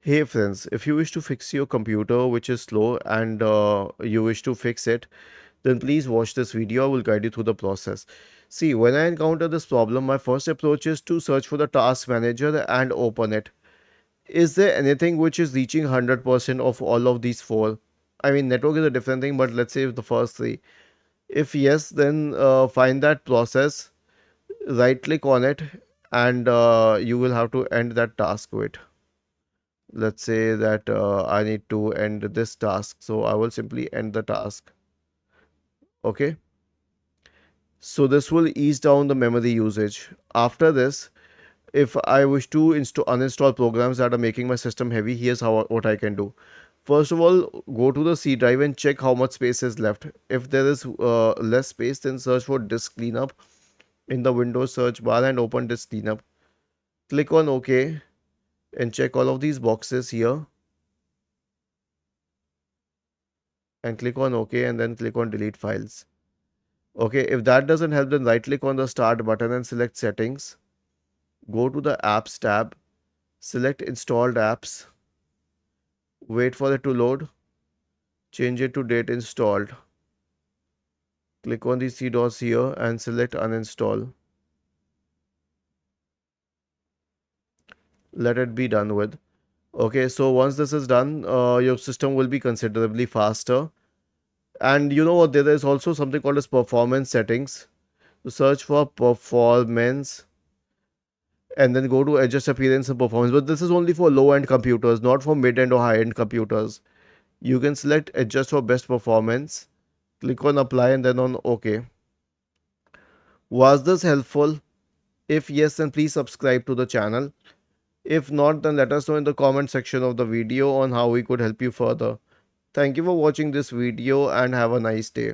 Hey friends, if you wish to fix your computer which is slow and you wish to fix it, then please watch this video. I will guide you through the process. See, when I encounter this problem, my first approach is to search for the task manager and open it. Is there anything which is reaching 100% of all of these four? I mean, network is a different thing, but let's say the first three. If yes, then find that process, right click on it, and you will have to end that task. Wait, let's say that I need to end this task, so I will simply end the task. Okay, so this will ease down the memory usage. After this, if I wish to uninstall programs that are making my system heavy, here's how what I can do. First of all, go to the C drive and check how much space is left. If there is less space, then search for disk cleanup in the Windows search bar and open disk cleanup. Click on OK and check all of these boxes here and click on OK and then click on delete files. Okay, if that doesn't help, then right click on the start button and select settings. Go to the apps tab, select installed apps, wait for it to load, change it to date installed. Click on these three dots here and select uninstall. Let it be done with. Okay, so once this is done, your system will be considerably faster. And you know what? There is also something called as performance settings. So search for performance and then go to adjust appearance and performance. But this is only for low-end computers, not for mid-end or high-end computers. You can select adjust for best performance, click on apply and then on OK. Was this helpful? If yes, then please subscribe to the channel. If not, then let us know in the comment section of the video on how we could help you further. Thank you for watching this video and have a nice day.